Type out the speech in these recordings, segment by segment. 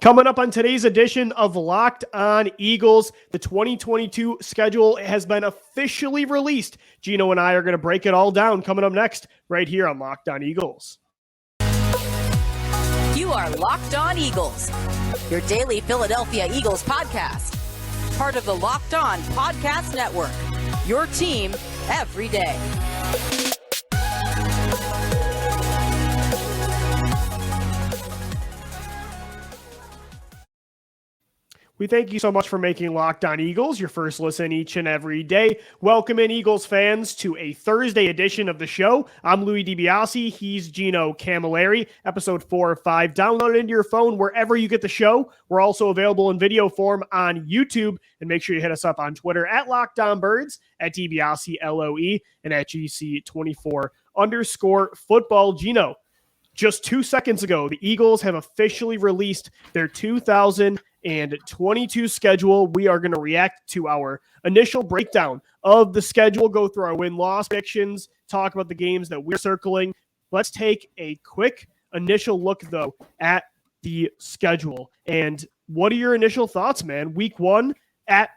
Coming up on today's edition of Locked On Eagles, the 2022 schedule has been officially released. Gino and I are going to break it all down coming up next right here on Locked On Eagles. You are Locked On Eagles, your daily Philadelphia Eagles podcast. Part of the Locked On Podcast Network, your team every day. We thank you so much for making Locked On Eagles your first listen each and every day. Welcome in, Eagles fans, to a Thursday edition of the show. I'm Louie DiBiase. He's Gino Camilleri. Episode 4 or 5. Download it into your phone wherever you get the show. We're also available in video form on YouTube. And make sure you hit us up on Twitter at LockedOnBirds, at DiBiase LOE, and at GC24_football. Gino, just 2 seconds ago, the Eagles have officially released their 2022 schedule. We are going to react to our initial breakdown of the schedule, go through our win-loss predictions, talk about the games that we're circling. Let's take a quick initial look, though, at the schedule. And what are your initial thoughts, man? Week 1 at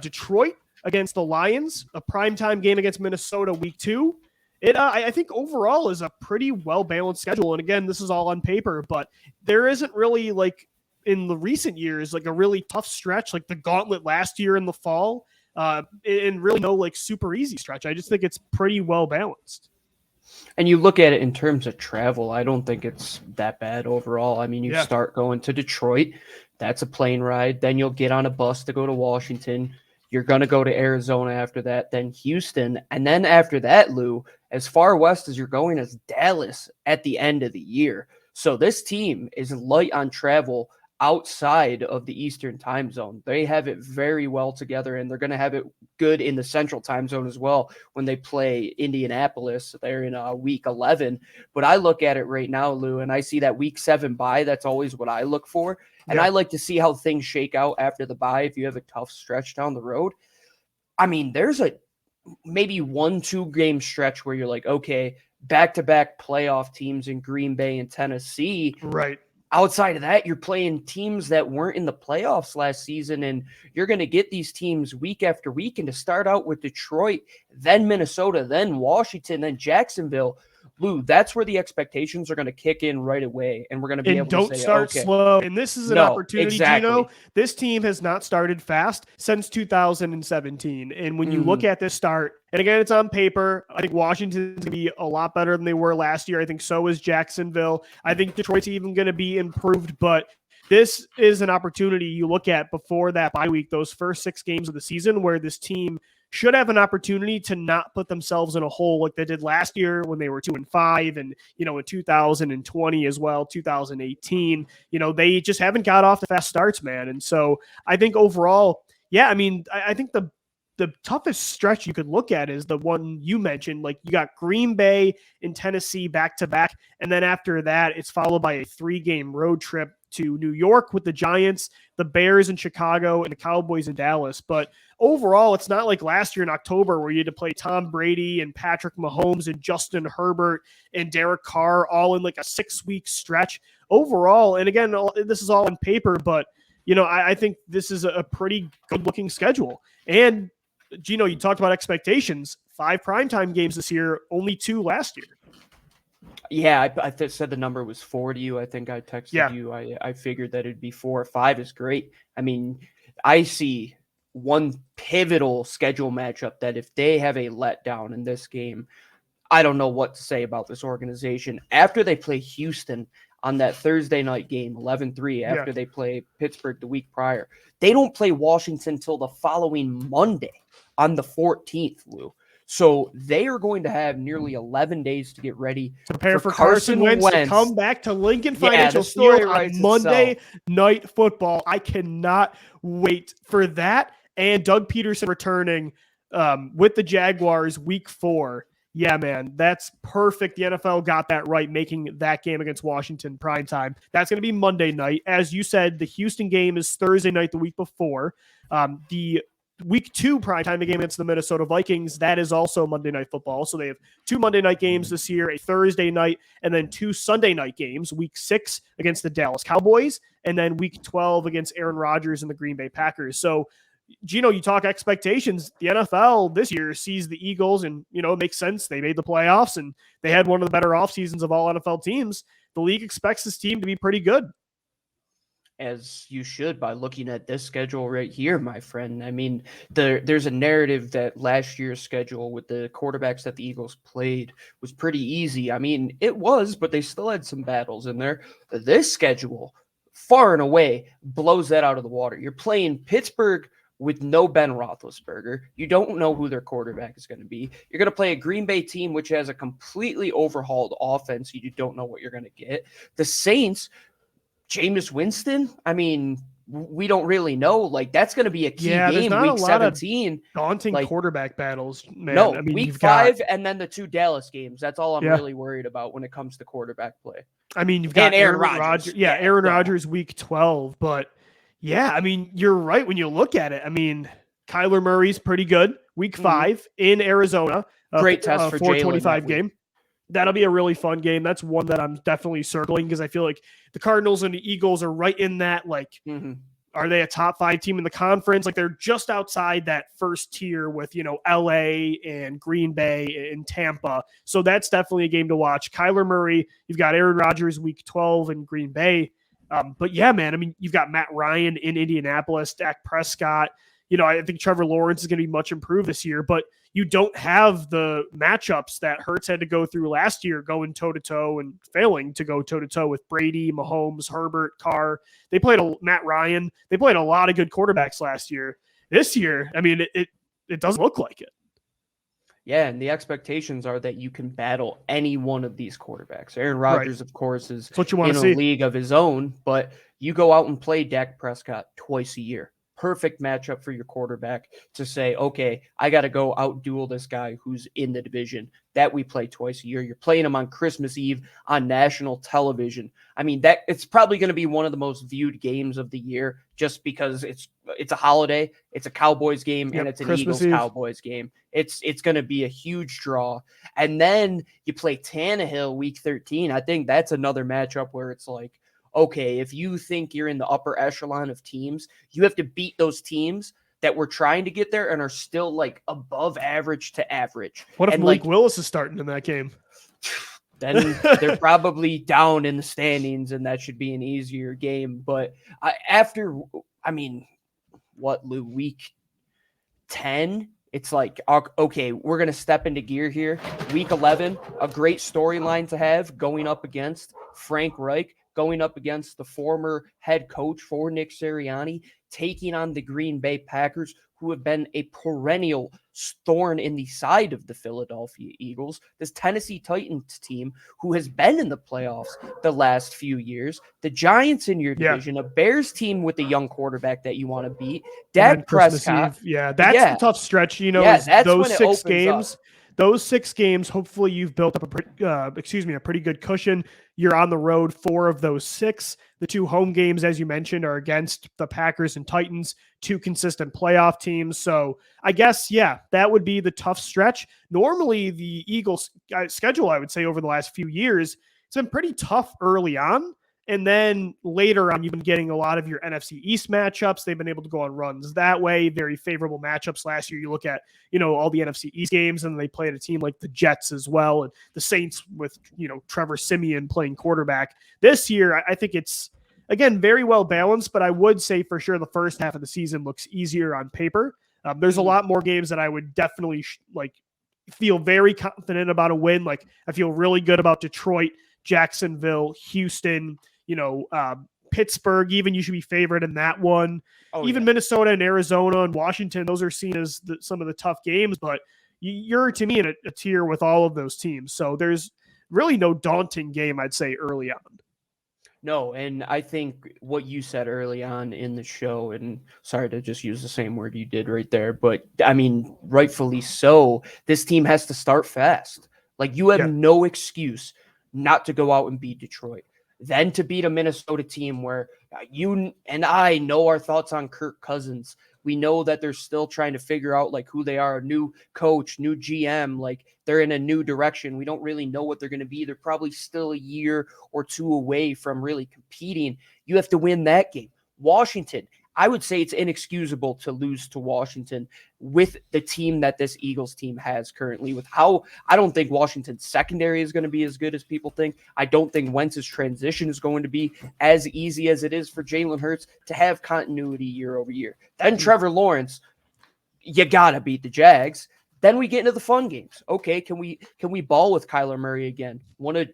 Detroit against the Lions, a primetime game against Minnesota week 2. I think overall is a pretty well-balanced schedule. And again, this is all on paper, but there isn't really, like, in the recent years, like a really tough stretch, like the gauntlet last year in the fall, and really no like super easy stretch. I just think it's pretty well balanced. And you look at it in terms of travel, I don't think it's that bad overall. I mean, you start going to Detroit, that's a plane ride. Then you'll get on a bus to go to Washington. You're going to go to Arizona after that, then Houston. And then after that, Lou, as far west as you're going is Dallas at the end of the year. So this team is light on travel outside of the Eastern time zone. They have it very well together, and they're going to have it good in the Central time zone as well when they play Indianapolis. They're in week 11. But I look at it right now, Lou, and I see that week 7 bye. That's always what I look for. And I like to see how things shake out after the bye if you have a tough stretch down the road. I mean, there's a maybe 1-2 game stretch where you're like, okay, back-to-back playoff teams in Green Bay and Tennessee. Right. Outside of that, you're playing teams that weren't in the playoffs last season, and you're going to get these teams week after week. And to start out with Detroit, then Minnesota, then Washington, then Jacksonville, Lou, that's where the expectations are going to kick in right away, and we're going to be able to say, don't start slow. And this is an opportunity, Gino. This team has not started fast since 2017. And when you look at this start, and again, it's on paper, I think Washington's going to be a lot better than they were last year. I think so is Jacksonville. I think Detroit's even going to be improved, but this is an opportunity you look at before that bye week, those first 6 games of the season, where this team should have an opportunity to not put themselves in a hole like they did last year when they were 2-5, and in 2020 as well, 2018. They just haven't got off the fast starts, man. And so I think overall, I think the toughest stretch you could look at is the one you mentioned. Like, you got Green Bay and Tennessee back to back, and then after that, it's followed by a 3-game road trip to New York with the Giants, the Bears in Chicago, and the Cowboys in Dallas. But overall, it's not like last year in October where you had to play Tom Brady and Patrick Mahomes and Justin Herbert and Derek Carr all in like a 6-week stretch. Overall, and again, this is all on paper, but I think this is a pretty good-looking schedule. And Gino, you talked about expectations. 5 primetime games this year, only 2 last year. Yeah, I said the number was 4 to you. I think I texted you. I figured that it'd be 4 or 5 is great. I mean, I see one pivotal schedule matchup that if they have a letdown in this game, I don't know what to say about this organization. After they play Houston on that Thursday night game, 11-3, after they play Pittsburgh the week prior, they don't play Washington till the following Monday on the 14th, Lou. So they are going to have nearly 11 days to get ready to prepare for Carson Wentz to come back to Lincoln Financial Field on Monday Night Football. I cannot wait for that. And Doug Pederson returning with the Jaguars week 4. Yeah, man, that's perfect. The NFL got that right, making that game against Washington primetime. That's going to be Monday night. As you said, the Houston game is Thursday night the week before. The week 2 primetime game against the Minnesota Vikings. That is also Monday Night Football. So they have 2 Monday night games this year, a Thursday night, and then 2 Sunday night games, week 6 against the Dallas Cowboys, and then week 12 against Aaron Rodgers and the Green Bay Packers. So, Gino, you talk expectations. The NFL this year sees the Eagles, and, it makes sense. They made the playoffs, and they had one of the better off seasons of all NFL teams. The league expects this team to be pretty good. As you should, by looking at this schedule right here, my friend. I mean, there's a narrative that last year's schedule with the quarterbacks that the Eagles played was pretty easy. I mean, it was, but they still had some battles in there. This schedule, far and away, blows that out of the water. You're playing Pittsburgh with no Ben Roethlisberger. You don't know who their quarterback is going to be. You're going to play a Green Bay team which has a completely overhauled offense. You don't know what you're going to get. The Saints, Jameis Winston, I mean, we don't really know. Like, that's going to be a key game, week 17. Daunting quarterback battles, man. No, week 5 and then the 2 Dallas games. That's all I'm really worried about when it comes to quarterback play. I mean, you've got Aaron Rodgers. Yeah, Aaron Rodgers week 12. But, yeah, I mean, you're right when you look at it. I mean, Kyler Murray's pretty good. Week 5 in Arizona. Great test for 425 game. That'll be a really fun game. That's one that I'm definitely circling because I feel like the Cardinals and the Eagles are right in that, are they a top 5 team in the conference? Like, they're just outside that first tier with, LA and Green Bay and Tampa. So that's definitely a game to watch. Kyler Murray, you've got Aaron Rodgers week 12 in Green Bay. But yeah, man, I mean, you've got Matt Ryan in Indianapolis, Dak Prescott. I think Trevor Lawrence is going to be much improved this year, but you don't have the matchups that Hurts had to go through last year, going toe-to-toe and failing to go toe-to-toe with Brady, Mahomes, Herbert, Carr. They played Matt Ryan. They played a lot of good quarterbacks last year. This year, I mean, it doesn't look like it. Yeah, and the expectations are that you can battle any one of these quarterbacks. Aaron Rodgers, of course, is in a league of his own, but you go out and play Dak Prescott twice a year. Perfect matchup for your quarterback to say, okay, I got to go out-duel this guy who's in the division that we play twice a year. You're playing him on Christmas Eve on national television. I mean, that it's probably going to be one of the most viewed games of the year just because it's a holiday, it's a Cowboys game, and it's an Eagles-Cowboys game. It's going to be a huge draw. And then you play Tannehill week 13. I think that's another matchup where it's like, okay, if you think you're in the upper echelon of teams, you have to beat those teams that were trying to get there and are still like above average to average. What if Malik Willis is starting in that game? Then they're probably down in the standings, and that should be an easier game. But week 10, it's like, okay, we're going to step into gear here. Week 11, a great storyline to have going up against Frank Reich, going up against the former head coach for Nick Sirianni, taking on the Green Bay Packers, who have been a perennial thorn in the side of the Philadelphia Eagles. This Tennessee Titans team, who has been in the playoffs the last few years. The Giants in your division, a Bears team with a young quarterback that you want to beat. Dak Prescott. That's the tough stretch. Those 6 games. Those 6 games, hopefully you've built up a pretty good cushion. You're on the road 4 of those 6. The 2 home games, as you mentioned, are against the Packers and Titans, 2 consistent playoff teams. So I guess, that would be the tough stretch. Normally the Eagles schedule, I would say, over the last few years, it's been pretty tough early on. And then later on, you've been getting a lot of your NFC East matchups. They've been able to go on runs that way. Very favorable matchups last year. You look at, all the NFC East games, and they played a team like the Jets as well, and the Saints with, Trevor Siemian playing quarterback. This year, I think it's, again, very well balanced, but I would say for sure the first half of the season looks easier on paper. There's a lot more games that I would definitely feel very confident about a win. Like, I feel really good about Detroit, Jacksonville, Houston, Pittsburgh, even you should be favored in that one. Minnesota and Arizona and Washington, those are seen as some of the tough games, but you're, to me, in a tier with all of those teams. So there's really no daunting game, I'd say, early on. No, and I think what you said early on in the show, and sorry to just use the same word you did right there, but I mean, rightfully so, this team has to start fast. Like, you have no excuse not to go out and beat Detroit. Then to beat a Minnesota team where you and I know our thoughts on Kirk Cousins, We know that they're still trying to figure out like who they are, new coach, new GM, like they're in a new direction. We don't really know what they're going to be. They're probably still a year or two away from really competing. You have to win that game. Washington, I would say it's inexcusable to lose to Washington with the team that this Eagles team has currently. With how I don't think Washington's secondary is going to be as good as people think. I don't think Wentz's transition is going to be as easy as it is for Jalen Hurts to have continuity year over year. Then Trevor Lawrence, you got to beat the Jags. Then we get into the fun games. Okay, can we ball with Kyler Murray again? One of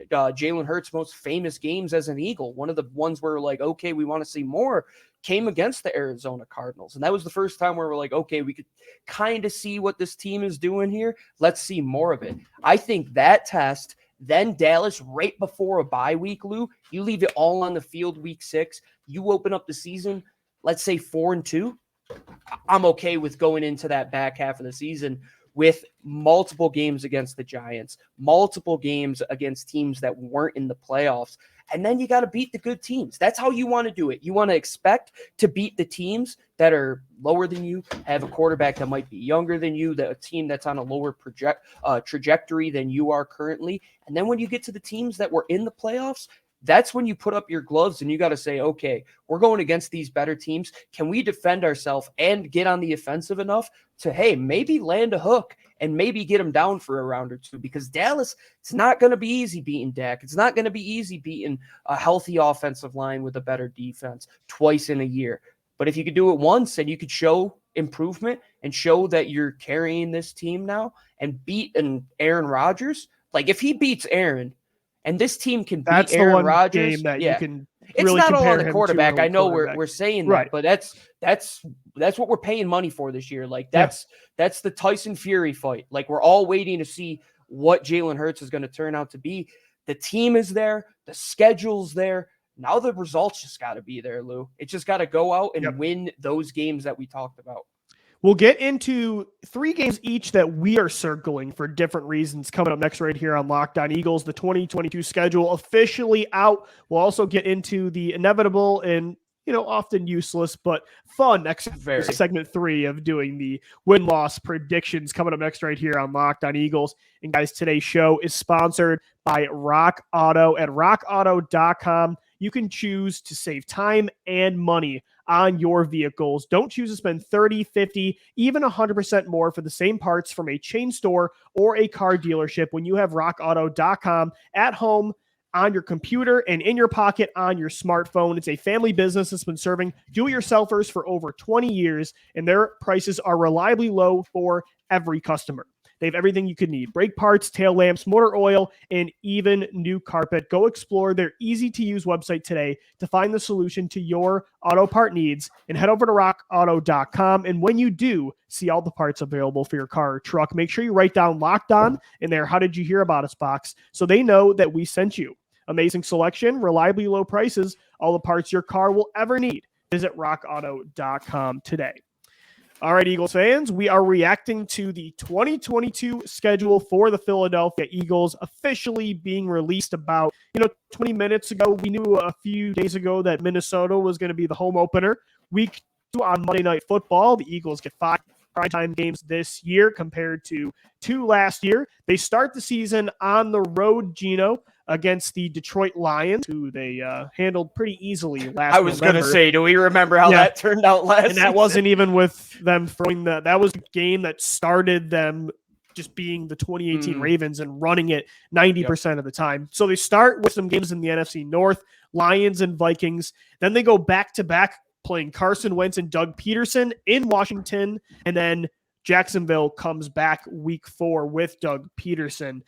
Jalen Hurts' most famous games as an Eagle, one of the ones where we're like, okay, we want to see more, came against the Arizona Cardinals. And that was the first time where we're like, okay, we could kind of see what this team is doing here. Let's see more of it. I think that test, then Dallas right before a bye week, Lou, you leave it all on the field week 6. You open up the season, let's say 4-2. I'm okay with going into that back half of the season with multiple games against the Giants, multiple games against teams that weren't in the playoffs. And then you got to beat the good teams. That's how you want to do it. You want to expect to beat the teams that are lower than you, have a quarterback that might be younger than you, a team that's on a lower trajectory than you are currently. And then when you get to the teams that were in the playoffs, that's when you put up your gloves and you got to say, okay, we're going against these better teams. Can we defend ourselves and get on the offensive enough to, hey, maybe land a hook and maybe get them down for a round or two? Because Dallas, it's not going to be easy beating Dak. It's not going to be easy beating a healthy offensive line with a better defense twice in a year. But if you could do it once and you could show improvement and show that you're carrying this team now and beat Aaron Rodgers, like if he beats Aaron, and this team can beat Aaron Rodgers. Game that you can it's really not all on the quarterback. I know we're saying that, right, but that's what we're paying money for this year. Like that's the Tyson Fury fight. Like we're all waiting to see what Jalen Hurts is going to turn out to be. The team is there, the schedule's there. Now the results just got to be there, Lou. It just got to go out and win those games that we talked about. We'll get into 3 games each that we are circling for different reasons coming up next right here on Locked On Eagles. The 2022 schedule officially out. We'll also get into the inevitable and, often useless, but fun segment 3 of doing the win-loss predictions coming up next right here on Locked On Eagles. And guys, today's show is sponsored by Rock Auto. At rockauto.com, you can choose to save time and money on your vehicles. Don't choose to spend 30, 50, even 100% more for the same parts from a chain store or a car dealership when you have rockauto.com at home, on your computer, and in your pocket on your smartphone. It's a family business that's been serving do-it-yourselfers for over 20 years, and their prices are reliably low for every customer. They have everything you could need: brake parts, tail lamps, motor oil, and even new carpet. Go explore their easy-to-use website today to find the solution to your auto part needs, and head over to rockauto.com. And when you do see all the parts available for your car or truck, make sure you write down Locked On in their "How did you hear about us" box so they know that we sent you. Amazing selection, reliably low prices, all the parts your car will ever need. Visit rockauto.com today. All right, Eagles fans, we are reacting to the 2022 schedule for the Philadelphia Eagles officially being released about, 20 minutes ago. We knew a few days ago that Minnesota was going to be the home opener. Week 2 on Monday Night Football, the Eagles get 5 primetime games this year compared to 2 last year. They start the season on the road, Gino, against the Detroit Lions, who they handled pretty easily last I was going to say, do we remember how that turned out last And that season? wasn't even with them throwing that was the game that started them just being the 2018 Ravens and running it 90% of the time. So they start with some games in the NFC North, Lions and Vikings. Then they go back-to-back playing Carson Wentz and Doug Pederson in Washington, and then Jacksonville comes back week 4 with Doug Pederson,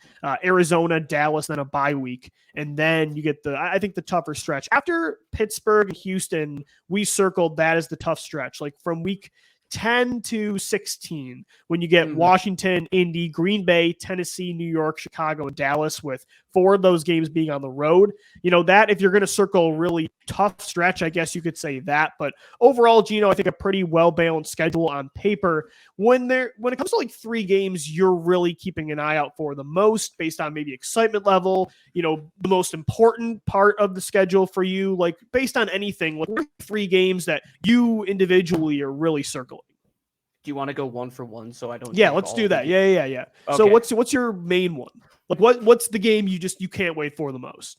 Arizona, Dallas, then a bye week. And then you get I think the tougher stretch. After Pittsburgh and Houston, we circled that as the tough stretch. Like from week 10-16 when you get Washington, Indy, Green Bay, Tennessee, New York, Chicago, and Dallas, with 4 of those games being on the road. That if you're going to circle a really tough stretch, I guess you could say that. But overall, Gino, I think a pretty well-balanced schedule on paper. When it comes to like 3 games you're really keeping an eye out for the most based on maybe excitement level, the most important part of the schedule for you, like based on anything, what are 3 games that you individually are really circling? Do you want to go one for one so I don't? Yeah, let's do that. Yeah. Okay. So what's your main one? Like what's the game you can't wait for the most?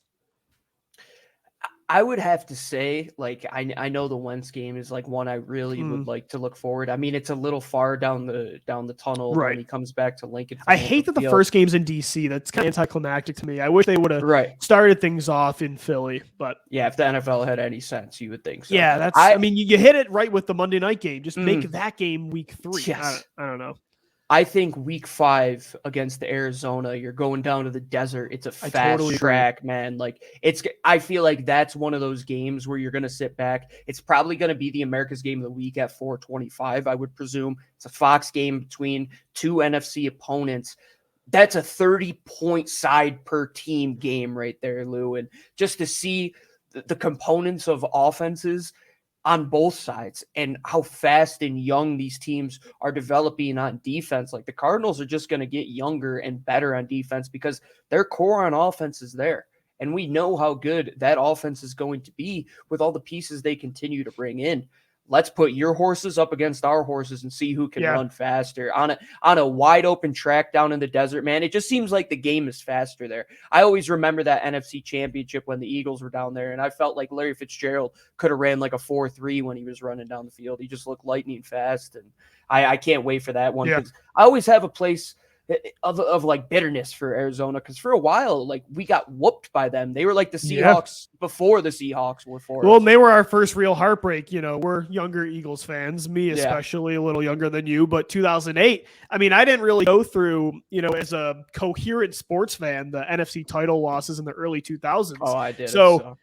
I would have to say, like, I know the Wentz game is like one I really would like to look forward. I mean, it's a little far down the tunnel when he comes back to Lincoln. I hate that the first game's in DC. That's kind of anticlimactic to me. I wish they would have started things off in Philly, but yeah, if the NFL had any sense, you would think so. Yeah, I mean, you hit it right with the Monday night game. Just make that game week 3. Yes. I don't know. I think week 5 against the Arizona, you're going down to the desert. It's a fast track, man. Like I feel like that's one of those games where you're going to sit back. It's probably going to be the America's Game of the Week at 4:25, I would presume. It's a Fox game between 2 NFC opponents. That's a 30-point side per team game right there, Lou. And just to see the components of offenses on both sides and how fast and young these teams are developing on defense. Like the Cardinals are just going to get younger and better on defense because their core on offense is there. And we know how good that offense is going to be with all the pieces they continue to bring in. Let's put your horses up against our horses and see who can run faster on a wide open track down in the desert, man. It just seems like the game is faster there. I always remember that NFC Championship when the Eagles were down there, and I felt like Larry Fitzgerald could have ran like a 4.3 when he was running down the field. He just looked lightning fast, and I can't wait for that one because I always have a place of like bitterness for Arizona because for a while, like we got whooped by them. They were like the Seahawks before the Seahawks were for us. And they were our first real heartbreak. We're younger Eagles fans, me especially, a little younger than you, but 2008, I mean, I didn't really go through, as a coherent sports fan, the NFC title losses in the early 2000s. Oh, I did. So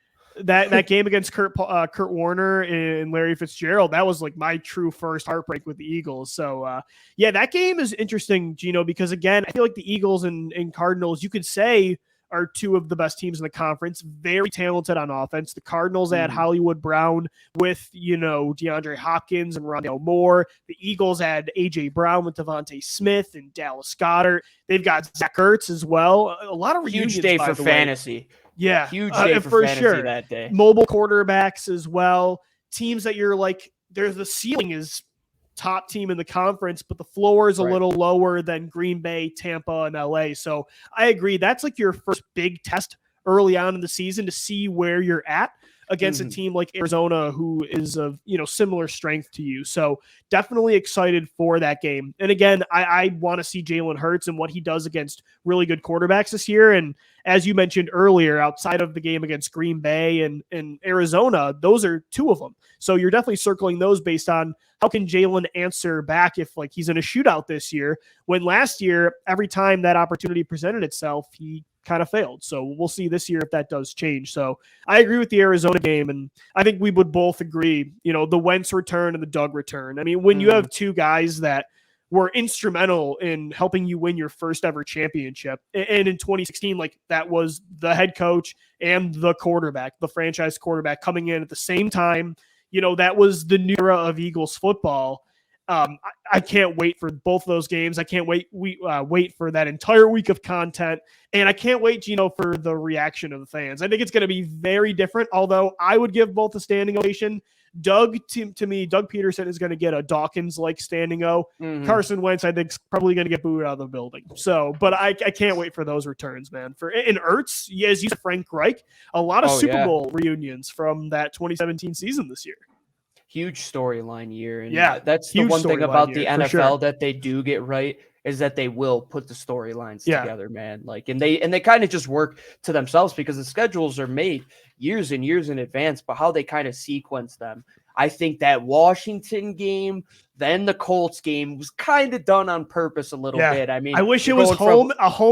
that game against Kurt Warner and Larry Fitzgerald, that was like my true first heartbreak with the Eagles. So that game is interesting, Gino, because again, I feel like the Eagles and Cardinals, you could say, are 2 of the best teams in the conference, very talented on offense. The Cardinals add Hollywood Brown with, DeAndre Hopkins and Rondale Moore. The Eagles add A.J. Brown with Devontae Smith and Dallas Goedert. They've got Zach Ertz as well. A lot of reunions, huge day for fantasy. Yeah, huge day for fantasy that day. Mobile quarterbacks as well. Teams that you're like, there's the ceiling is top team in the conference, but the floor is a little lower than Green Bay, Tampa, and LA. So I agree. That's like your first big test early on in the season to see where you're at against a team like Arizona, who is of, similar strength to you. So definitely excited for that game. And again, I want to see Jalen Hurts and what he does against really good quarterbacks this year. And as you mentioned earlier, outside of the game against Green Bay and Arizona, those are 2 of them. So you're definitely circling those based on how can Jalen answer back if like he's in a shootout this year, when last year, every time that opportunity presented itself, he kind of failed. So we'll see this year if that does change. So I agree with the Arizona game. And I think we would both agree, the Wentz return and the Doug return. I mean, when you have 2 guys that were instrumental in helping you win your first ever championship. And in 2016, like that was the head coach and the quarterback, the franchise quarterback coming in at the same time. That was the new era of Eagles football. I can't wait for both of those games. I can't wait for that entire week of content. And I can't wait, Gino, for the reaction of the fans. I think it's going to be very different, although I would give both a standing ovation. Doug, to me, Doug Pederson is going to get a Dawkins-like standing O. Carson Wentz, I think, is probably going to get booed out of the building. So, but I can't wait for those returns, man. And Ertz, as you said, Frank Reich, a lot of Super Bowl reunions from that 2017 season this year. Huge storyline year. And that's the one thing about the NFL that they do get right is that they will put the storylines together, man. Like, and they kind of just work to themselves because the schedules are made years and years in advance, but how they kind of sequence them. I think that Washington game, then the Colts game was kind of done on purpose a little bit. I mean, I wish it was a home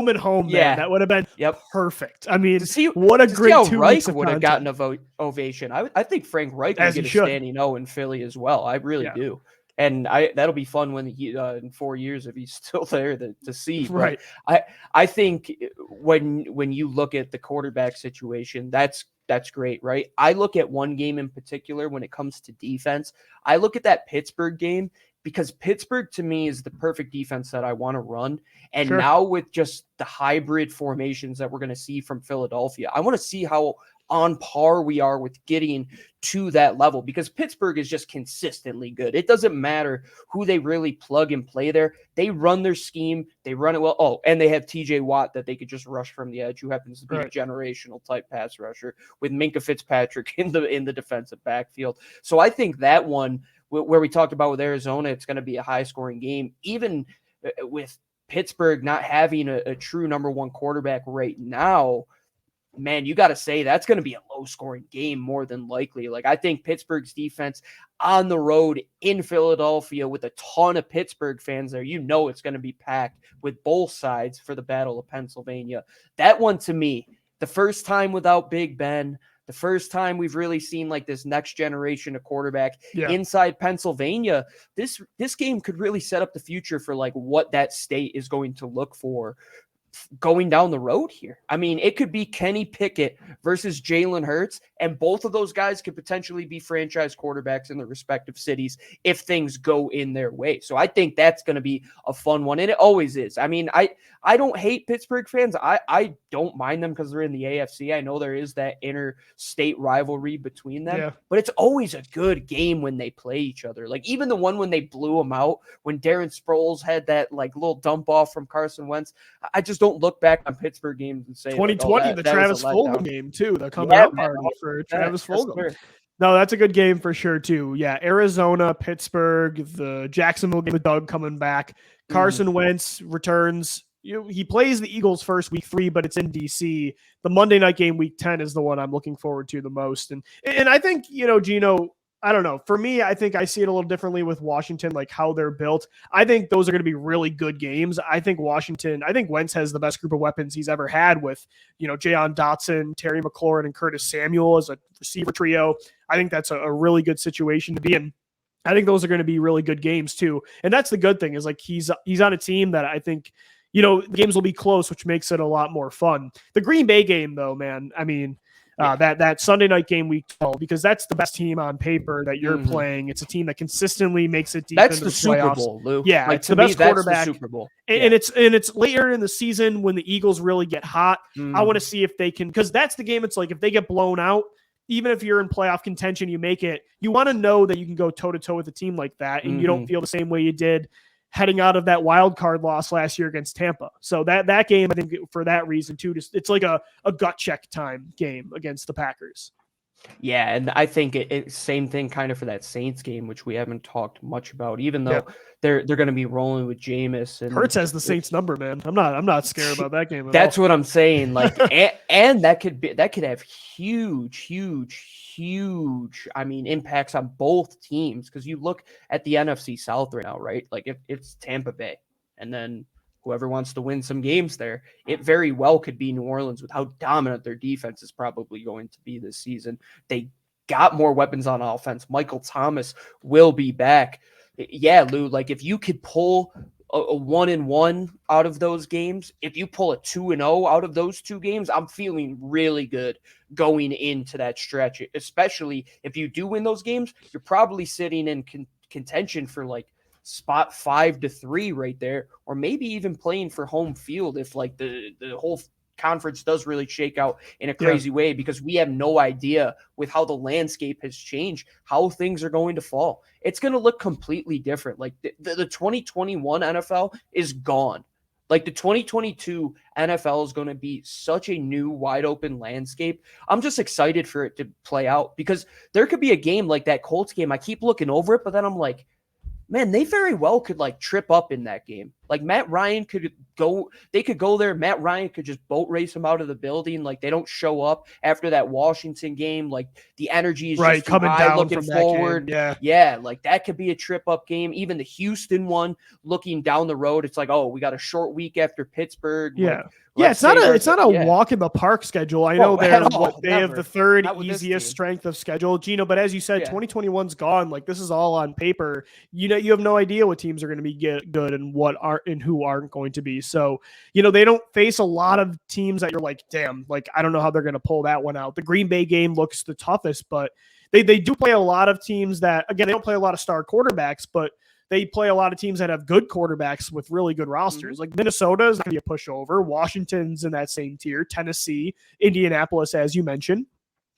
and home. Man. That would have been perfect. I mean, what a great 2 weeks would have gotten a ovation. I think Frank Reich would get a standing O in Philly as well. I really do. And that'll be fun when in 4 years if he's still there to see. Right. But I think when you look at the quarterback situation, that's great, right? I look at one game in particular when it comes to defense. I look at that Pittsburgh game because Pittsburgh to me is the perfect defense that I want to run. And now with just the hybrid formations that we're going to see from Philadelphia, I want to see how on par we are with getting to that level, because Pittsburgh is just consistently good. It doesn't matter who they really plug and play there. They run their scheme. They run it well. Oh, and they have TJ Watt that they could just rush from the edge, who happens to be a generational type pass rusher, with Minkah Fitzpatrick in the defensive backfield. So I think that one where we talked about with Arizona, it's going to be a high scoring game, even with Pittsburgh not having a true number one quarterback right now. Man, you got to say that's going to be a low-scoring game more than likely. Like, I think Pittsburgh's defense on the road in Philadelphia with a ton of Pittsburgh fans there, it's going to be packed with both sides for the Battle of Pennsylvania. That one, to me, the first time without Big Ben, the first time we've really seen like this next generation of quarterback inside Pennsylvania, this game could really set up the future for like what that state is going to look for going down the road here. I mean, it could be Kenny Pickett versus Jalen Hurts, and both of those guys could potentially be franchise quarterbacks in their respective cities if things go in their way. So I think that's going to be a fun one, and it always is. I mean, I don't hate Pittsburgh fans. I don't mind them because they're in the AFC. I know there is that interstate rivalry between them, but it's always a good game when they play each other. Like even the one when they blew them out, when Darren Sproles had that like little dump off from Carson Wentz, I just don't look back on Pittsburgh games and say 2020, the Travis Fulgham game too, the coming out party for Travis Fulgham. No, that's a good game for sure too. Yeah, Arizona, Pittsburgh, the Jacksonville game with Doug coming back. Carson Wentz returns. He plays the Eagles first week 3, but it's in DC. The Monday night game week 10 is the one I'm looking forward to the most. And I think, Gino, I don't know. For me, I think I see it a little differently with Washington, like how they're built. I think those are going to be really good games. I think Wentz has the best group of weapons he's ever had with, Jayon Dotson, Terry McLaurin, and Curtis Samuel as a receiver trio. I think that's a really good situation to be in. I think those are going to be really good games too. And that's the good thing is like he's on a team that I think, the games will be close, which makes it a lot more fun. The Green Bay game though, man, I mean, that Sunday night game week 12, because that's the best team on paper that you're playing. It's a team that consistently makes it deep into the playoffs. Super Bowl, Lou. Yeah, like, it's the best quarterback. The Super Bowl. And it's later in the season when the Eagles really get hot. I want to see if they can, because that's the game. It's like if they get blown out, even if you're in playoff contention, you make it. You want to know that you can go toe to toe with a team like that, and you don't feel the same way you did heading out of that wild card loss last year against Tampa. So that game, I think for that reason too, it's like a gut check time game against the Packers. Yeah, and I think it same thing kind of for that Saints game, which we haven't talked much about, even though they're going to be rolling with Jameis. And Hurts has the Saints number, man. I'm not scared about that game at That's all. What I'm saying. Like, and that could have huge, I mean, impacts on both teams, because you look at the NFC South right now, right? Like if it's Tampa Bay, and then whoever wants to win some games there, it very well could be New Orleans with how dominant their defense is probably going to be this season. They got more weapons on offense. Michael Thomas will be back. Yeah, Lou, like if you could pull a 1-1 out of those games, if you pull a 2-0 out of those two games, I'm feeling really good going into that stretch, especially if you do win those games. You're probably sitting in contention for like spot 5 to 3 right there, or maybe even playing for home field if like the whole conference does really shake out in a crazy way, because we have no idea with how the landscape has changed, how things are going to fall. It's going to look completely different. Like the 2021 NFL is gone. Like the 2022 NFL is going to be such a new, wide open landscape. I'm just excited for it to play out, because there could be a game like that Colts game. I keep looking over it, but then I'm like, man, they very well could like trip up in that game. Like Matt Ryan could go there. Matt Ryan could just boat race him out of the building. Like they don't show up after that Washington game. Like the energy is just coming high, down looking from forward. That game. Yeah. Like that could be a trip up game. Even the Houston one, looking down the road, it's like, oh, we got a short week after Pittsburgh. Yeah. Like, it's not a walk in the park schedule. I know they have the third easiest strength of schedule, Gino. But as you said, 2021's gone. Like this is all on paper. You have no idea what teams are going to be good and what aren't and who aren't going to be. So they don't face a lot of teams that you're like, damn, like I don't know how they're going to pull that one out. The Green Bay game looks the toughest, but they do play a lot of teams that, again, they don't play a lot of star quarterbacks, but they play a lot of teams that have good quarterbacks with really good rosters. Like Minnesota is going to be a pushover. Washington's in that same tier. Tennessee, Indianapolis, as you mentioned,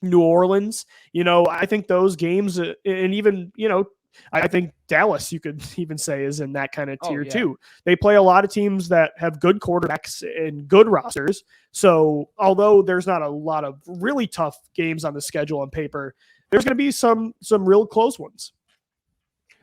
New Orleans. I think those games, and even, I think Dallas, you could even say, is in that kind of tier too. They play a lot of teams that have good quarterbacks and good rosters. So although there's not a lot of really tough games on the schedule on paper, there's going to be some real close ones.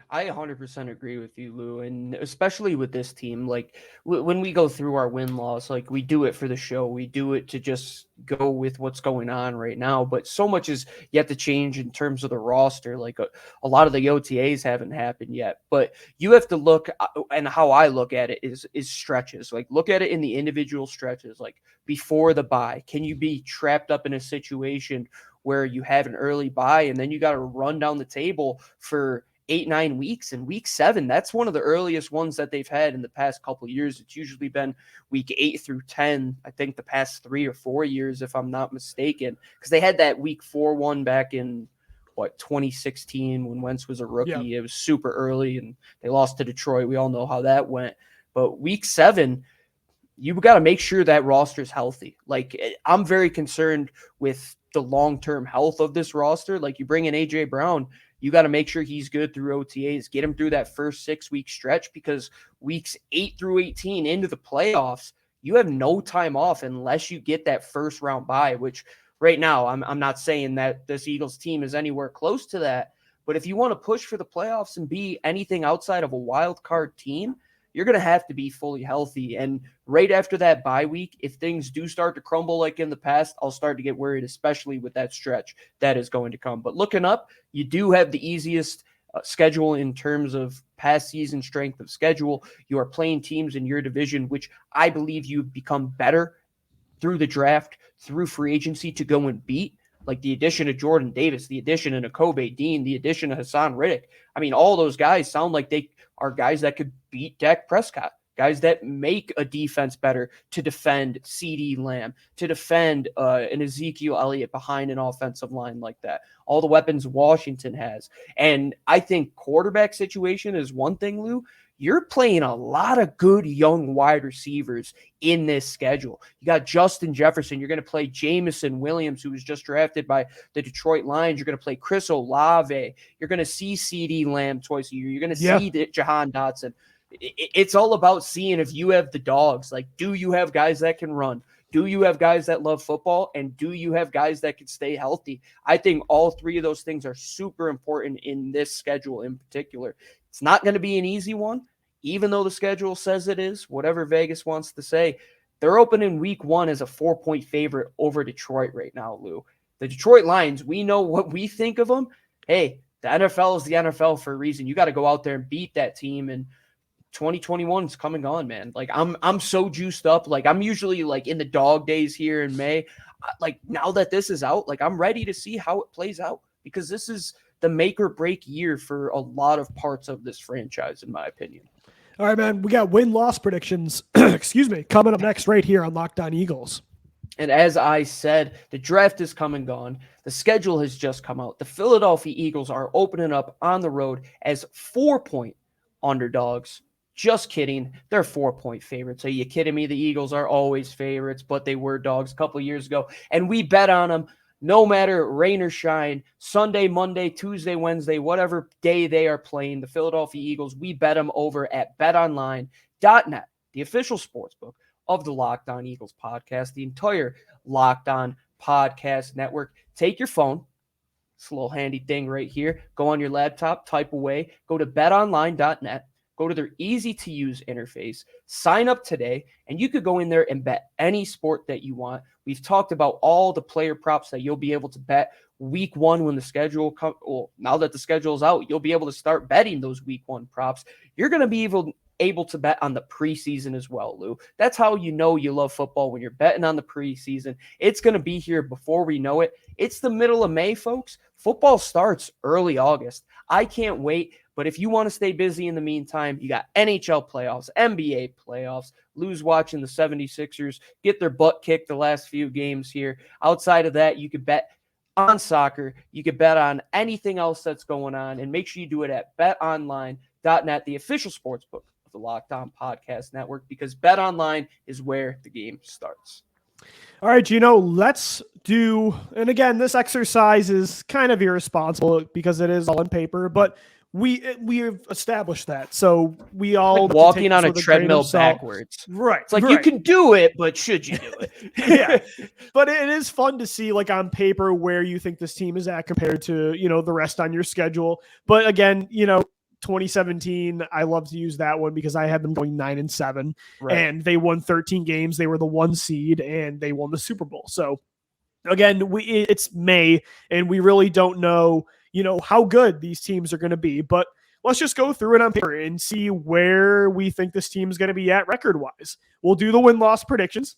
I 100% agree with you, Lou, and especially with this team. Like when we go through our win-loss, like we do it for the show. We do it to just go with what's going on right now. But so much is yet to change in terms of the roster. Like a lot of the OTAs haven't happened yet. But you have to look, and how I look at it is stretches. Like look at it in the individual stretches. Like before the bye, can you be trapped up in a situation where you have an early bye and then you got to run down the table for 8-9 weeks, and week 7, that's one of the earliest ones that they've had in the past couple of years. It's usually been week 8 through 10, I think the past 3 or 4 years, if I'm not mistaken, because they had that week 4 one back in 2016 when Wentz was a rookie. It was super early and they lost to Detroit. We all know how that went. But week 7, you've got to make sure that roster is healthy. Like I'm very concerned with the long-term health of this roster. Like you bring in AJ Brown, you got to make sure he's good through OTAs, get him through that first 6-week stretch, because weeks 8 through 18 into the playoffs, you have no time off unless you get that first round bye, which right now I'm not saying that this Eagles team is anywhere close to that. But if you want to push for the playoffs and be anything outside of a wild card team, you're going to have to be fully healthy. And right after that bye week, if things do start to crumble like in the past, I'll start to get worried, especially with that stretch that is going to come. But looking up, you do have the easiest schedule in terms of past season strength of schedule. You are playing teams in your division, which I believe you've become better through the draft, through free agency to go and beat. Like the addition of Jordan Davis, the addition of Nakobe Dean, the addition of Hassan Riddick. I mean, all those guys sound like they are guys that could beat Dak Prescott, guys that make a defense better to defend CeeDee Lamb, to defend an Ezekiel Elliott behind an offensive line like that. All the weapons Washington has. And I think quarterback situation is one thing, Lou. You're playing a lot of good young wide receivers in this schedule. You got Justin Jefferson. You're going to play Jameson Williams, who was just drafted by the Detroit Lions. You're going to play Chris Olave. You're going to see CeeDee Lamb twice a year. You're going to see Jahan Dotson. It's all about seeing if you have the dogs. Like, do you have guys that can run? Do you have guys that love football? And do you have guys that can stay healthy? I think all 3 of those things are super important in this schedule in particular. It's not going to be an easy one, even though the schedule says it is, whatever Vegas wants to say. They're opening week 1 as a 4-point favorite over Detroit right now, Lou. The Detroit Lions, we know what we think of them. Hey, the NFL is the NFL for a reason. You got to go out there and beat that team. And 2021 is coming on, man. Like I'm so juiced up. Like I'm usually like in the dog days here in May. Like now that this is out, like I'm ready to see how it plays out, because this is the make or break year for a lot of parts of this franchise, in my opinion. All right, man. We got win-loss predictions, coming up next right here on Locked On Eagles. And as I said, the draft is come and gone. The schedule has just come out. The Philadelphia Eagles are opening up on the road as 4-point underdogs. Just kidding. They're 4-point favorites. Are you kidding me? The Eagles are always favorites, but they were dogs a couple of years ago. And we bet on them no matter rain or shine, Sunday, Monday, Tuesday, Wednesday, whatever day they are playing. The Philadelphia Eagles, we bet them over at betonline.net, the official sportsbook of the Locked On Eagles podcast, the entire Locked On podcast network. Take your phone. It's a little handy thing right here. Go on your laptop, type away, go to betonline.net. Go to their easy-to-use interface, sign up today, and you could go in there and bet any sport that you want. We've talked about all the player props that you'll be able to bet week one when the schedule comes. Well, now that the schedule's out, you'll be able to start betting those week one props. You're going to be able to bet on the preseason as well, Lou. That's how you know you love football, when you're betting on the preseason. It's going to be here before we know it. It's the middle of May, folks. Football starts early August. I can't wait. But if you want to stay busy in the meantime, you got NHL playoffs, NBA playoffs, Lou's watching the 76ers get their butt kicked the last few games here. Outside of that, you could bet on soccer. You could bet on anything else that's going on. And make sure you do it at betonline.net, the official sportsbook of the Locked On Podcast Network, because BetOnline is where the game starts. All right, Gino, let's do, and again, this exercise is kind of irresponsible because it is all on paper, but we have established that. So we all like walking on a treadmill backwards. Right. It's like, you can do it, but should you do it? Yeah. But it is fun to see, like, on paper where you think this team is at compared to, the rest on your schedule. But again, 2017, I love to use that one because I had them going 9-7, and they won 13 games. They were the 1 seed and they won the Super Bowl. So again, it's May and we really don't know, how good these teams are going to be, but let's just go through it on paper and see where we think this team is going to be at record-wise. We'll do the win-loss predictions,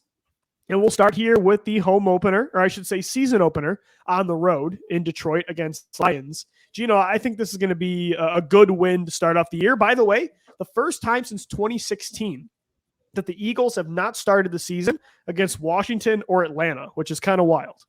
and we'll start here with the home opener, or I should say season opener, on the road in Detroit against Lions. Gino, I think this is going to be a good win to start off the year. By the way, the first time since 2016 that the Eagles have not started the season against Washington or Atlanta, which is kind of wild.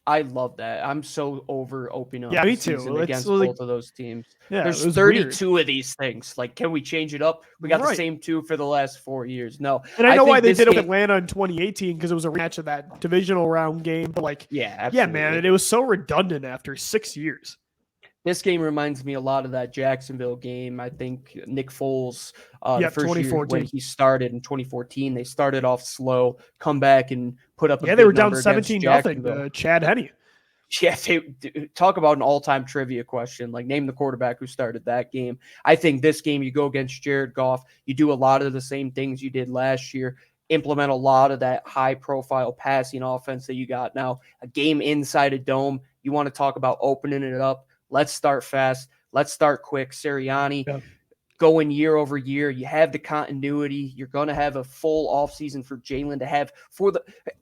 I love that. I'm so over opening up me too. Against both of those teams. Yeah, there's 32 of these things. Like, can we change it up? We got the same 2 for the last 4 years. No. And I know why they did it with Atlanta in 2018, because it was a rematch of that divisional round game. But yeah, man, and it was so redundant after 6 years. This game reminds me a lot of that Jacksonville game. I think Nick Foles, the first year when he started in 2014, they started off slow, come back and put up a they were down 17-0. Chad Henne. Yeah, talk about an all-time trivia question. Like, name the quarterback who started that game. I think this game, you go against Jared Goff, you do a lot of the same things you did last year, implement a lot of that high-profile passing offense that you got now. A game inside a dome. You want to talk about opening it up. Let's start fast. Let's start quick. Sirianni going year over year. You have the continuity. You're going to have a full offseason for Jalen to have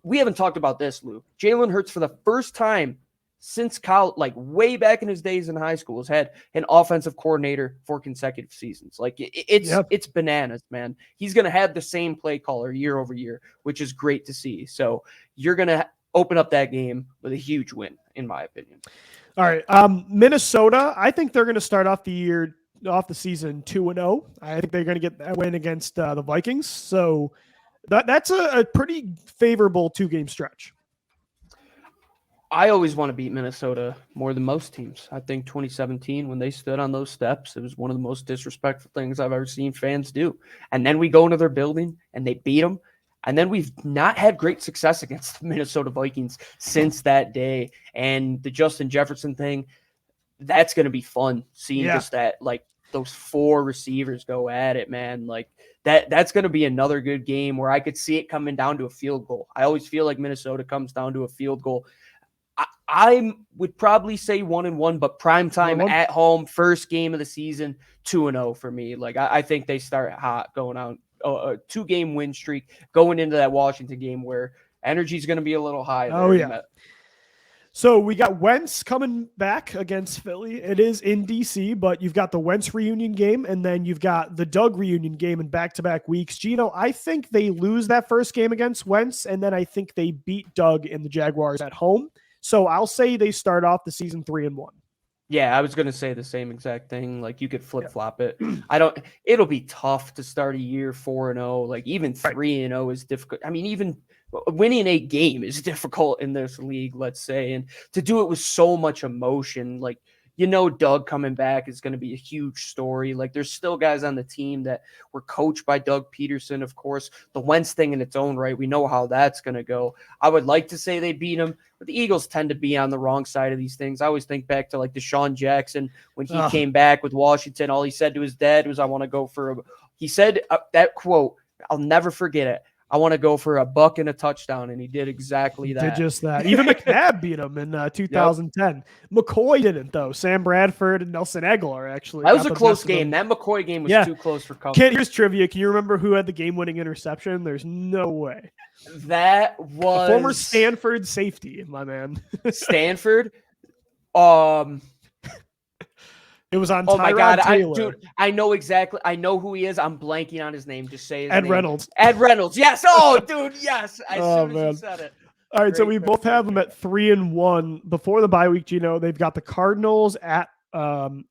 we haven't talked about this, Lou. Jalen Hurts, for the first time since college, like way back in his days in high school, has had an offensive coordinator for consecutive seasons. Like, it's bananas, man. He's going to have the same play caller year over year, which is great to see. So you're going to open up that game with a huge win, in my opinion. All right. Minnesota, I think they're going to start off the season 2-0. I think they're going to get that win against the Vikings. So that's a pretty favorable 2-game stretch. I always want to beat Minnesota more than most teams. I think 2017, when they stood on those steps, it was one of the most disrespectful things I've ever seen fans do. And then we go into their building and they beat them. And then we've not had great success against the Minnesota Vikings since that day. And the Justin Jefferson thing, that's going to be fun seeing just that, like, those 4 receivers go at it, man. Like, that's going to be another good game where I could see it coming down to a field goal. I always feel like Minnesota comes down to a field goal. I would probably say 1-1, but primetime at home, first game of the season, 2-0 for me. Like, I think they start hot going out. A 2-game win streak going into that Washington game where energy is going to be a little high. So we got Wentz coming back against Philly. It is in DC, but you've got the Wentz reunion game, and then you've got the Doug reunion game in back-to-back weeks. Gino, I think they lose that first game against Wentz, and then I think they beat Doug and the Jaguars at home. So I'll say they start off the season 3-1. Yeah, I was going to say the same exact thing. Like, you could flip-flop it. It'll be tough to start a year 4-0. Like, even 3-0 is difficult. I mean, even winning a game is difficult in this league, let's say. And to do it with so much emotion, like, Doug coming back is going to be a huge story. Like, there's still guys on the team that were coached by Doug Pederson, of course. The Wentz thing in its own right, we know how that's going to go. I would like to say they beat him, but the Eagles tend to be on the wrong side of these things. I always think back to like Deshaun Jackson when he came back with Washington. All he said to his dad was, "I want to go for a." He said that quote. I'll never forget it. "I want to go for a buck and a touchdown," and he did exactly that. Did just that. Even McNabb beat him in 2010. Yep. McCoy didn't, though. Sam Bradford and Nelson Aguilar, actually. That was a close game. That McCoy game was too close for comfort. Here's trivia. Can you remember who had the game-winning interception? There's no way. That was... a former Stanford safety, my man. Stanford? It was on Oh my God. Taylor. I know exactly. I know who he is. I'm blanking on his name. Just say his name. Ed Reynolds. Ed Reynolds. Yes. Oh, dude. Yes. As soon as you said it. All right. So we both have them at 3-1 before the bye week. Gino, they've got the Cardinals at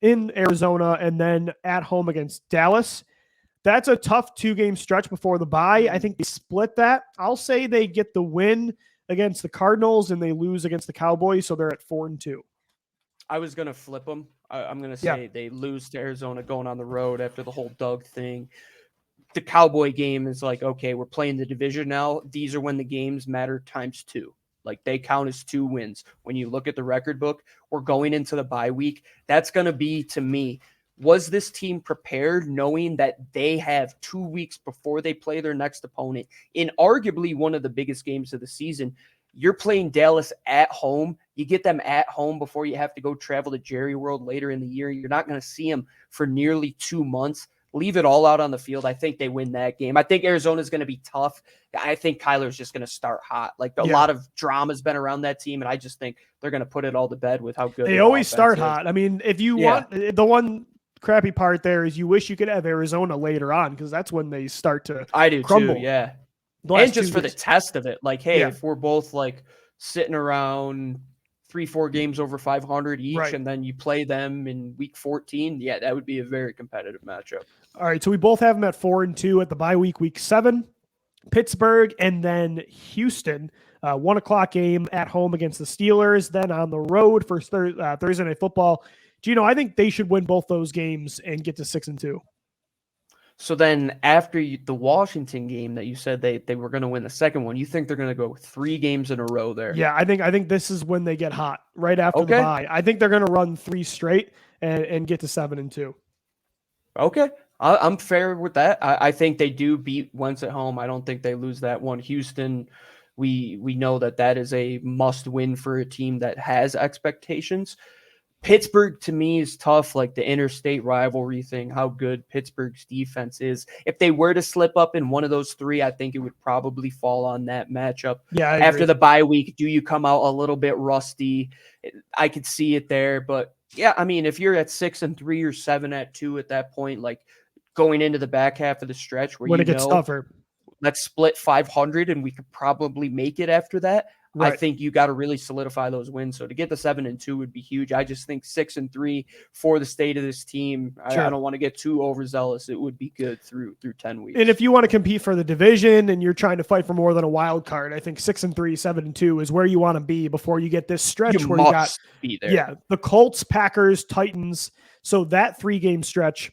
in Arizona and then at home against Dallas. That's a tough 2-game stretch before the bye. I think they split that. I'll say they get the win against the Cardinals and they lose against the Cowboys. So they're at 4-2. I was going to flip them. I'm going to say they lose to Arizona going on the road after the whole Doug thing. The Cowboy game is like, okay, we're playing the division now. These are when the games matter times 2. Like, they count as 2 wins. When you look at the record book, we're going into the bye week. That's going to be, to me, was this team prepared knowing that they have 2 weeks before they play their next opponent in arguably one of the biggest games of the season? You're playing Dallas at home. You get them at home before you have to go travel to Jerry World later in the year. You're not going to see them for nearly 2 months. Leave it all out on the field. I think they win that game. I think Arizona's going to be tough. I think Kyler's just going to start hot. Like, a lot of drama has been around that team, and I just think they're going to put it all to bed with how good they always start hot. I mean, if you want, the one crappy part there is you wish you could have Arizona later on because that's when they start to crumble. Too, yeah. And just for the test of it, like, hey, if we're both like sitting around 3-4 games over 500 each, and then you play them in week 14, that would be a very competitive matchup. All right, so we both have them at 4-2 at the bye week 7. Pittsburgh and then Houston, 1:00 game at home against the Steelers, then on the road for Thursday Night Football. Gino, I think they should win both those games and get to 6-2. So then after the Washington game that you said they were going to win the second one, you think they're going to go 3 games in a row there? Yeah, I think this is when they get hot, right after the bye. I think they're going to run 3 straight and get to 7-2. Okay. I'm fair with that. I think they do beat Wentz at home. I don't think they lose that one. Houston, we know that is a must win for a team that has expectations. Pittsburgh, to me, is tough, like the interstate rivalry thing, how good Pittsburgh's defense is. If they were to slip up in one of those 3, I think it would probably fall on that matchup. Yeah, after the bye week, do you come out a little bit rusty? I could see it there. But, yeah, I mean, if you're at 6-3 or 7-2 at that point, like going into the back half of the stretch where when it gets tougher, let's split 500 and we could probably make it after that. Right. I think you got to really solidify those wins. So to get the 7-2 would be huge. I just think 6-3 for the state of this team. Sure. I don't want to get too overzealous. It would be good through 10 weeks. And if you want to compete for the division and you're trying to fight for more than a wild card, I think 6-3, 7-2 is where you want to be before you get this stretch where you got be there. Yeah, the Colts, Packers, Titans. So that 3-game stretch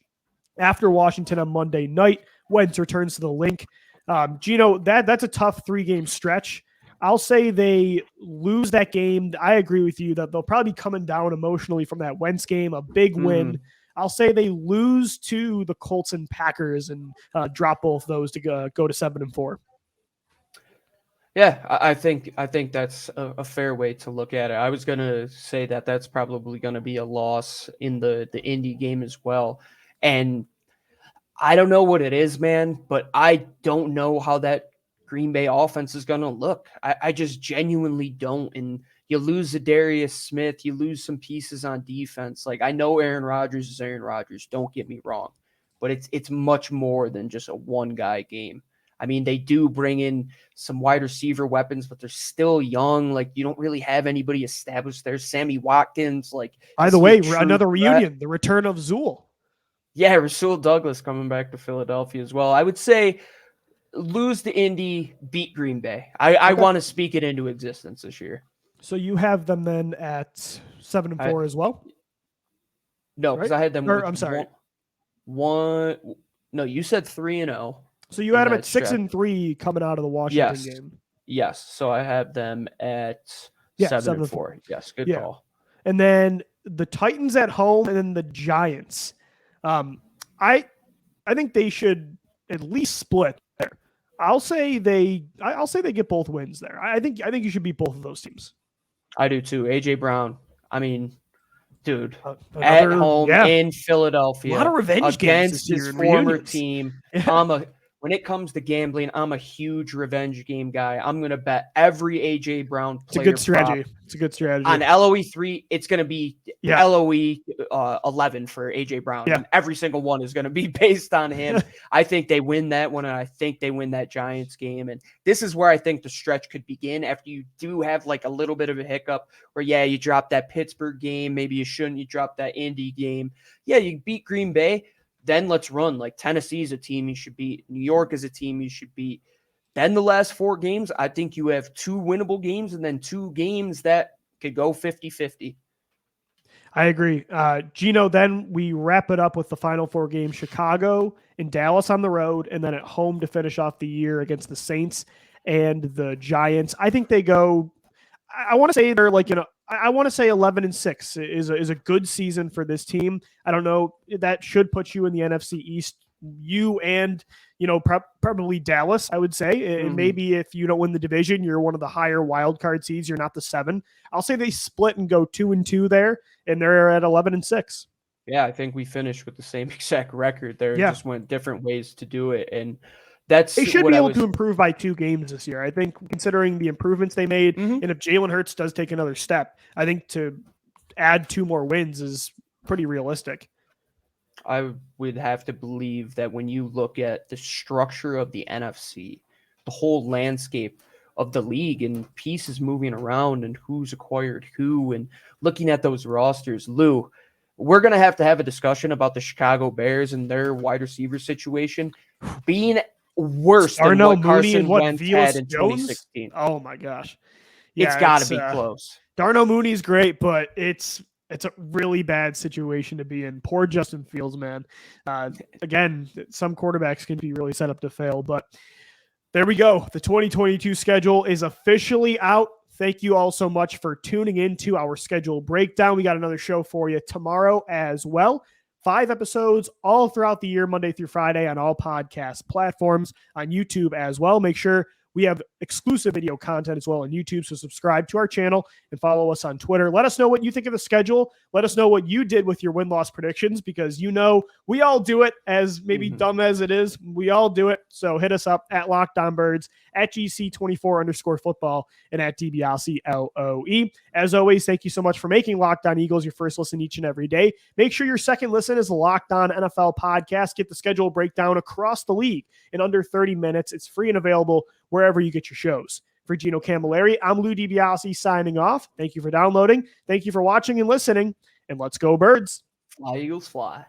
after Washington on Monday night, Wentz returns to the link. Gino, that's a tough 3-game stretch. I'll say they lose that game. I agree with you that they'll probably be coming down emotionally from that Wentz game, a big win. I'll say they lose to the Colts and Packers and drop both those to go to 7-4. Yeah, I think that's a fair way to look at it. I was going to say that's probably going to be a loss in the Indy game as well. And I don't know what it is, man, but I don't know how that Green Bay offense is going to look. I just genuinely don't. And you lose Zadarius Smith, you lose some pieces on defense. Like, I know Aaron Rodgers is Aaron Rodgers, don't get me wrong, but it's much more than just a one-guy game. I mean, they do bring in some wide receiver weapons, but they're still young. Like, you don't really have anybody established there. Sammy Watkins, like, by the way, another reunion, the return of Zool. Yeah, Rasul Douglas coming back to Philadelphia as well. I would say lose to Indy, beat Green Bay. I want to speak it into existence this year. So you have them then at 7-4 as well? No, because I had them. I'm sorry. One. No, you said 3-0. So you had them at 6-3 coming out of the Washington game. Yes. So I have them at 7-4. Yes, good call. And then the Titans at home, and then the Giants. I think they should at least split there. I'll say they get both wins there. I think you should beat both of those teams. I do too. AJ Brown. I mean, dude, at home in Philadelphia, a lot of revenge against games his former team. When it comes to gambling, I'm a huge revenge game guy. I'm going to bet every AJ Brown player. It's a good strategy. It's a good strategy. On LOE 3, it's going to be LOE 11 for AJ Brown. Yeah. And every single one is going to be based on him. I think they win that one, and I think they win that Giants game. And this is where I think the stretch could begin after you do have like a little bit of a hiccup where, you drop that Pittsburgh game. Maybe you shouldn't. You drop that Indy game. Yeah, you beat Green Bay. Then let's run. Like Tennessee is a team you should beat. New York is a team you should beat. Then the last 4 games, I think you have 2 winnable games and then 2 games that could go 50-50. I agree. Gino, then we wrap it up with the final 4 games, Chicago and Dallas on the road, and then at home to finish off the year against the Saints and the Giants. I think they go, I want to say they're like, I want to say 11-6 is a good season for this team. I don't know. That should put you in the NFC East. You and, probably Dallas, I would say. And maybe if you don't win the division, you're one of the higher wild card seeds. You're not the 7. I'll say they split and go 2-2 there, and they're at 11-6. Yeah, I think we finished with the same exact record there. Just went different ways to do it. And they should be able to improve by 2 games this year. I think considering the improvements they made, and if Jalen Hurts does take another step, I think to add 2 more wins is pretty realistic. I would have to believe that when you look at the structure of the NFC, the whole landscape of the league and pieces moving around and who's acquired who and looking at those rosters, Lou, we're going to have a discussion about the Chicago Bears and their wide receiver situation being worse than what Carson Wentz had in 2016. Oh my gosh. It's got to be close. Darnell Mooney's great, but it's a really bad situation to be in. Poor Justin Fields, man. Again, some quarterbacks can be really set up to fail, but there we go. The 2022 schedule is officially out. Thank you all so much for tuning into our schedule breakdown. We got another show for you tomorrow as well. 5 episodes all throughout the year, Monday through Friday on all podcast platforms, on YouTube as well. Make sure we have exclusive video content as well on YouTube, so subscribe to our channel and follow us on Twitter. Let us know what you think of the schedule. Let us know what you did with your win-loss predictions, because we all do it, as maybe dumb as it is. We all do it. So hit us up at LockedOnBirds, at GC24_football, and at DiBiase_LOE. As always, thank you so much for making Locked On Eagles your first listen each and every day. Make sure your second listen is the Locked On NFL podcast. Get the schedule breakdown across the league in under 30 minutes. It's free and available wherever you get your shows. For Gino Camilleri, I'm Lou DiBiase signing off. Thank you for downloading. Thank you for watching and listening. And let's go, Birds. Fly, Eagles, fly.